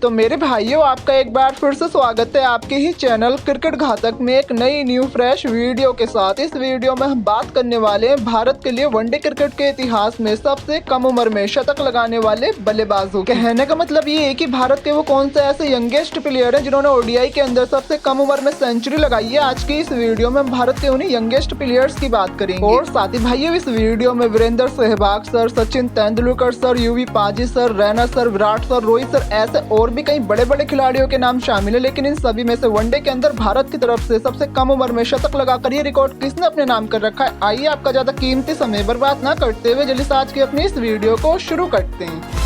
तो मेरे भाइयों, आपका एक बार फिर से स्वागत है आपके ही चैनल क्रिकेट घातक में एक नई न्यू फ्रेश वीडियो के साथ। इस वीडियो में हम बात करने वाले हैं भारत के लिए वनडे क्रिकेट के इतिहास में सबसे कम उम्र में शतक लगाने वाले बल्लेबाजों। कहने का मतलब ये है कि भारत के वो कौन से ऐसे यंगेस्ट प्लेयर हैं जिन्होंने ओडीआई के अंदर सबसे कम उम्र में सेंचुरी लगाई है। आज की इस वीडियो में हम भारत के उन्हीं यंगेस्ट प्लेयर्स की बात करेंगे। और साथ ही भाइयों, इस वीडियो में वीरेंद्र सहवाग सर, सचिन तेंदुलकर सर, यूवी पाजी sir, Raina sir, Virat sir, Rohit sir, ऐसे और भी कई बड़े बड़े खिलाड़ियों के नाम शामिल है। लेकिन इन सभी में से वनडे के अंदर भारत की तरफ से सबसे कम उम्र में शतक लगाकर ये रिकॉर्ड किसने अपने नाम कर रखा है, आइए आपका ज्यादा कीमती समय बर्बाद न करते हुए जल्दी से आज की अपनी इस वीडियो को शुरू करते हैं।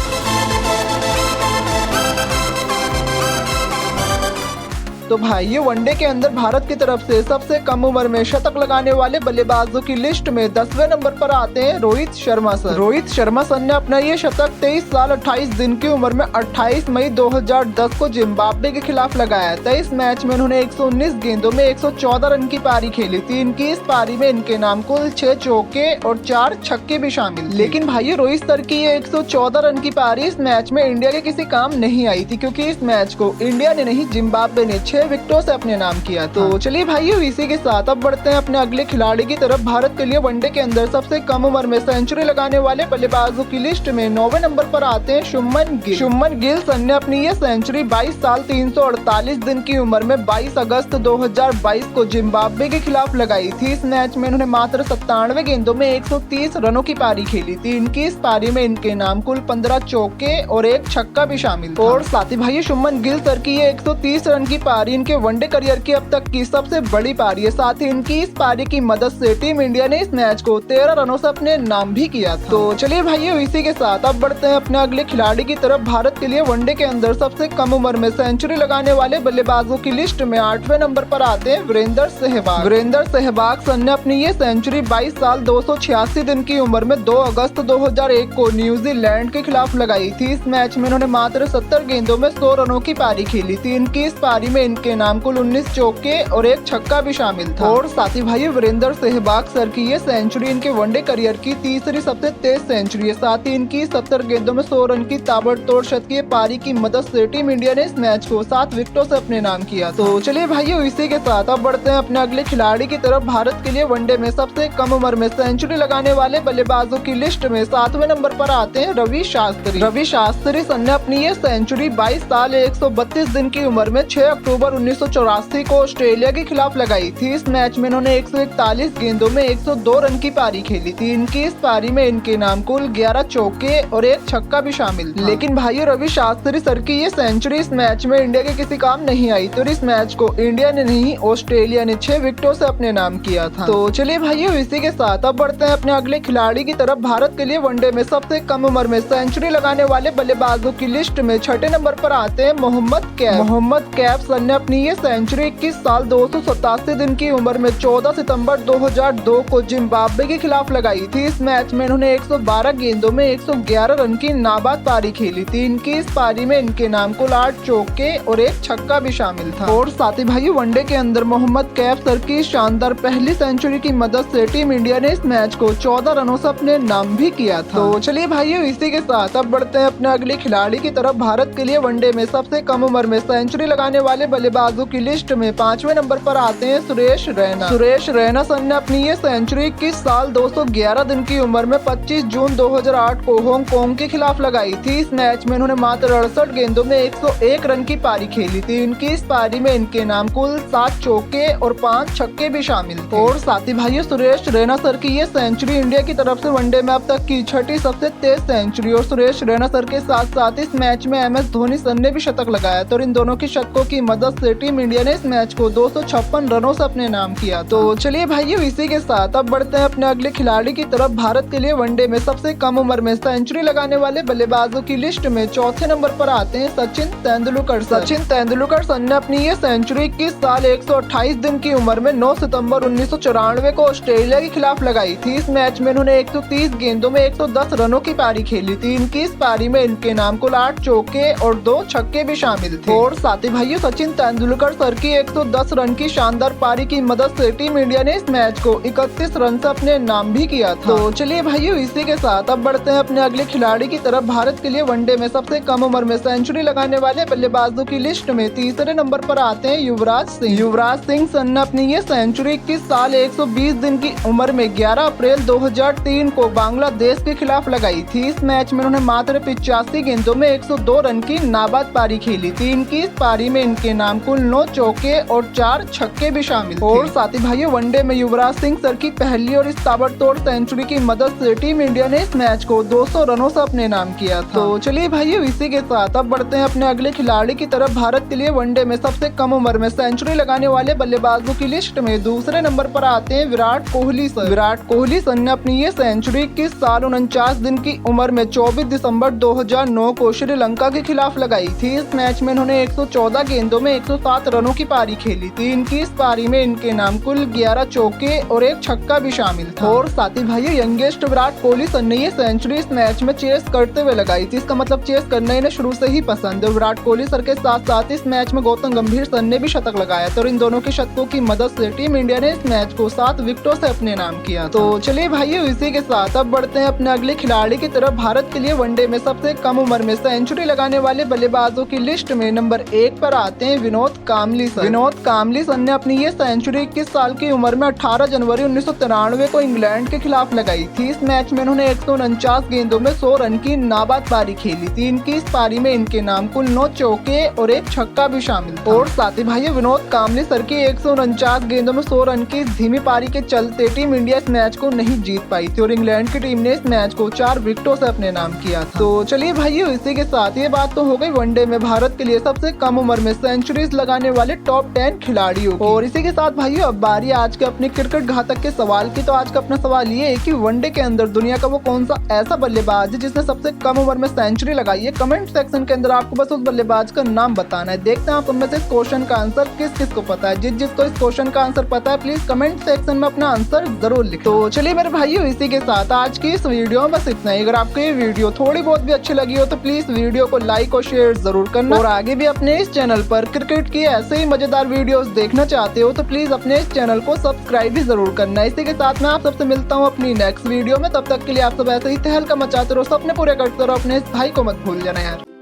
तो भाइयों, वनडे के अंदर भारत की तरफ से सबसे कम उम्र में शतक लगाने वाले बल्लेबाजों की लिस्ट में 10वें नंबर पर आते हैं रोहित शर्मा सर। रोहित शर्मा सर ने अपना ये शतक 23 साल 28 दिन की उम्र में 28 मई 2010 को जिम्बाब्वे के खिलाफ लगाया। 23 मैच में उन्होंने 119 गेंदों में 114 रन की पारी खेली थी। इनकी इस पारी में इनके नाम कुल 6 चौके और 4 छक्के भी शामिल। लेकिन भाइयों, रोहित सर की ये 114 रन की पारी इस मैच में इंडिया के किसी काम नहीं आई थी, क्योंकि इस मैच को इंडिया ने नहीं, जिम्बाब्वे ने 6 विकेटों से अपने नाम किया। तो चलिए भाइयों, इसी के साथ अब बढ़ते हैं अपने अगले खिलाड़ी की तरफ। भारत के लिए वनडे के अंदर सबसे कम उम्र में सेंचुरी लगाने वाले बल्लेबाजों की लिस्ट में 9वें नंबर पर आते हैं शुभमन गिल। शुभमन गिल सर ने अपनी ये सेंचुरी 22 साल 348 दिन की उम्र में 22 अगस्त 2022 को जिम्बाब्वे के खिलाफ लगाई थी। इस मैच में उन्होंने मात्र 97 गेंदों में 130 रनों की पारी खेली थी। इनकी इस पारी में इनके नाम कुल 15 चौके और 1 छक्का भी शामिल था। और साथ ही भाई, शुभमन गिल सर की ये 130 रन की पारी इनके वनडे करियर की अब तक की सबसे बड़ी पारी है। साथ ही इनकी इस पारी की मदद से टीम इंडिया ने इस मैच को 13 रनों से अपने नाम भी किया था। तो चलिए भाइयों, इसी के साथ अब बढ़ते हैं अपने अगले खिलाड़ी की तरफ। भारत के लिए वनडे के अंदर सबसे कम उम्र में सेंचुरी लगाने वाले बल्लेबाजों की लिस्ट में 8वें नंबर पर आते हैं वीरेंद्र सहवाग। वीरेंद्र सहवाग सर ने अपनी ये सेंचुरी 22 साल 286 दिन की उम्र में 2 अगस्त 2001 को न्यूजीलैंड के खिलाफ लगाई थी। इस मैच में उन्होंने मात्र 70 गेंदों में 100 रनों की पारी खेली थी। इनकी इस पारी में इनके नाम कुल 19 चौके और 1 छक्का भी शामिल था। और साथ ही भाई, वीरेंद्र सहवाग सर की ये सेंचुरी इनके वनडे करियर की तीसरी सबसे तेज सेंचुरी है। साथ ही इनकी 70 गेंदों में 100 रन की ताबड़तोड़ शतकीय पारी की मदद से टीम इंडिया ने इस मैच को 7 विकेटों से अपने नाम किया। तो चलिए भाइयों, इसी के साथ अब बढ़ते हैं अपने अगले खिलाड़ी की तरफ। भारत के लिए वनडे में सबसे कम उम्र में सेंचुरी लगाने वाले बल्लेबाजों की लिस्ट में 7वें नंबर पर आते हैं रवि शास्त्री। रवि शास्त्री सर ने अपनी ये सेंचुरी 22 साल 132 दिन की उम्र में 6 अक्टूबर 1984 को ऑस्ट्रेलिया के खिलाफ लगाई थी। इस मैच में उन्होंने 141 गेंदों में 102 रन की पारी खेली थी। इनकी इस पारी में इनके नाम कुल 11 चौके और 1 छक्का भी शामिल था। लेकिन भाइयों, रवि शास्त्री सर की ये सेंचुरी इस मैच में इंडिया के किसी काम नहीं आई। तो इस मैच को इंडिया ने नहीं, ऑस्ट्रेलिया ने 6 विकेटों से अपने नाम किया था। तो चलिए भाइयों, इसी के साथ अब बढ़ते हैं अपने अगले खिलाड़ी की तरफ। भारत के लिए वनडे में सबसे कम उम्र में सेंचुरी लगाने वाले बल्लेबाजों की लिस्ट में 6ठे नंबर पर आते हैं मोहम्मद कैफ। मोहम्मद कैफ सर ने अपनी ये सेंचुरी 21 साल 287 दिन की उम्र में 14 सितंबर 2002 को जिम्बाब्वे के खिलाफ लगाई थी। इस मैच में इन्होंने 112 गेंदों में 111 रन की नाबाद पारी खेली थी। इनकी इस पारी में इनके नाम कुल 8 चौके और 1 छक्का भी शामिल था। और साथ ही भाई, वनडे के अंदर मोहम्मद कैफ सर की शानदार पहली सेंचुरी की मदद से टीम इंडिया ने इस मैच को 14 रनों से अपने नाम भी किया था। तो चलिए भाइयों, इसी के साथ अब बढ़ते हैं अपने अगले खिलाड़ी की तरफ। भारत के लिए वनडे में सबसे कम उम्र में सेंचुरी लगाने वाले बल्लेबाजों की लिस्ट में 5वें नंबर पर आते हैं सुरेश रैना। सुरेश रैना सर ने अपनी ये सेंचुरी 21 साल 211 दिन की उम्र में 25 जून 2008 को हांगकांग के खिलाफ लगाई थी। इस मैच में उन्होंने मात्र 68 गेंदों में 101 रन की पारी खेली थी। इनकी इस पारी में इनके नाम कुल 7 चौके और 5 छक्के भी शामिल थे। और साथ ही भाइयों, सुरेश रैना सर की ये सेंचुरी इंडिया की तरफ से वनडे में अब तक की 6ठी सबसे तेज सेंचुरी। और सुरेश रैना सर के साथ साथ इस मैच में MS धोनी सर ने भी शतक लगाया था। और इन दोनों की शतकों की मदद से टीम इंडिया ने इस मैच को 256 रनों से अपने नाम किया। तो चलिए भाइयों, इसी के साथ अब बढ़ते हैं अपने अगले खिलाड़ी की तरफ। भारत के लिए वनडे में सबसे कम उम्र में सेंचुरी लगाने वाले बल्लेबाजों की लिस्ट में 4थे नंबर पर आते हैं सचिन तेंदुलकर। सचिन तेंदुलकर सर ने अपनी ये सेंचुरी 21 साल 128 दिन की उम्र में 9 सितंबर 1994 को ऑस्ट्रेलिया के खिलाफ लगाई थी। इस मैच में उन्होंने 130 गेंदों में 110 रनों की पारी खेली थी। इनकी इस पारी में इनके नाम कुल 8 चौके और 2 छक्के भी शामिल थे। और साथ ही भाइयों, सचिन तेंदुलकर सर की 110 रन की शानदार पारी की मदद से टीम इंडिया ने इस मैच को 31 रन से अपने नाम भी किया था। तो चलिए भाइयों, इसी के साथ अब बढ़ते हैं अपने अगले खिलाड़ी की तरफ। भारत के लिए वनडे में सबसे कम उम्र में सेंचुरी लगाने वाले बल्लेबाजों की लिस्ट में तीसरे नंबर पर आते हैं युवराज सिंह। युवराज सिंह सन ने अपनी ये सेंचुरी 21 साल 120 दिन की उम्र में 11 अप्रैल 2003 को बांग्लादेश के खिलाफ लगाई थी। इस मैच में उन्होंने मात्र 85 गेंदों में 102 रन की नाबाद पारी खेली थी। इनकी इस पारी में इनके नाम कुल 9 चौके और 4 छक्के भी शामिल थे। और साथ ही भाइयों, वनडे में युवराज सिंह सर की पहली और इस ताबड़तोड़ सेंचुरी की मदद से टीम इंडिया ने इस मैच को 200 रनों से अपने नाम किया था। तो चलिए भाइयों, इसी के साथ अब बढ़ते हैं अपने अगले खिलाड़ी की तरफ। भारत के लिए वनडे में सबसे कम उम्र में सेंचुरी लगाने वाले बल्लेबाजों की लिस्ट में दूसरे नंबर पर आते हैं विराट कोहली सर। विराट कोहली सर ने अपनी ये सेंचुरी 21 साल 49 दिन की उम्र में 24 दिसंबर 2009 को श्रीलंका के खिलाफ लगाई थी। इस मैच में उन्होंने 114 गेंदों में 107 रनों की पारी खेली थी। इनकी इस पारी में इनके नाम कुल 11 चौके और 1 छक्का भी शामिल था। और साथ ही भाइयों, यंगेस्ट विराट कोहली सर ने ये सेंचुरी इस मैच में चेस करते हुए लगाई थी। इसका मतलब चेस करना इन्हें शुरू से ही पसंद है। विराट कोहली सर के साथ साथ इस मैच में गौतम गंभीर सर ने भी शतक लगाया था और इन दोनों के शतकों की मदद से टीम इंडिया ने इस मैच को 7 विकेटों से अपने नाम किया। तो चलिए भाइयों, इसी के साथ अब बढ़ते हैं अपने अगले खिलाड़ी की तरफ। भारत के लिए वनडे में सबसे कम उम्र में सेंचुरी लगाने वाले बल्लेबाजों की लिस्ट में नंबर 1 पर आते हैं विनोद कांबली सर। विनोद कांबली सर ने अपनी ये सेंचुरी 21 साल की उम्र में 18 जनवरी 1993 को इंग्लैंड के खिलाफ लगाई थी। इस मैच में उन्होंने 149 गेंदों में 100 रन की नाबाद पारी खेली थी। इनकी इस पारी में इनके नाम कुल 9 चौके और 1 छक्का भी शामिल था। और साथ ही भाई, विनोद कांबली सर की 149 गेंदों में 100 रन की धीमी पारी के चलते टीम इंडिया इस मैच को नहीं जीत पाई थी और इंग्लैंड की टीम ने इस मैच को 4 विकेटों से अपने नाम किया था। तो चलिए भाइयों, इसी के साथ ये बात तो हो गई वनडे में भारत के लिए सबसे कम उम्र में सेंचुरीज लगाने वाले टॉप 10 खिलाड़ियों की। और इसी के साथ भाइयों, अब बारी आज के अपने क्रिकेट घातक के सवाल की। तो आज का अपना सवाल ये है कि वनडे के अंदर दुनिया का वो कौन सा ऐसा बल्लेबाज है जिसने सबसे कम उम्र में सेंचुरी लगाई है। कमेंट सेक्शन के अंदर आपको बस उस बल्लेबाज का नाम बताना है। देखते हैं आप उनमें से इस क्वेश्चन का आंसर किस किस को पता है। जिसको इस क्वेश्चन का आंसर पता है, प्लीज कमेंट सेक्शन में अपना आंसर जरूर लिखें। तो चलिए मेरे भाइयों, इसी के साथ आज की इस वीडियो में बस इतना ही। अगर आपको ये वीडियो थोड़ी बहुत भी अच्छी लगी हो तो प्लीज वीडियो को लाइक और शेयर जरूर करना। और आगे भी अपने इस चैनल पर क्रिकेट की ऐसे ही मजेदार वीडियोस देखना चाहते हो तो प्लीज अपने इस चैनल को सब्सक्राइब भी जरूर करना। इसी के साथ मैं आप सबसे मिलता हूँ अपनी नेक्स्ट वीडियो में। तब तक के लिए आप सब ऐसे ही तहलका मचाते रहो, सपने पूरे करते रहो, अपने इस भाई को मत भूल जाना यार।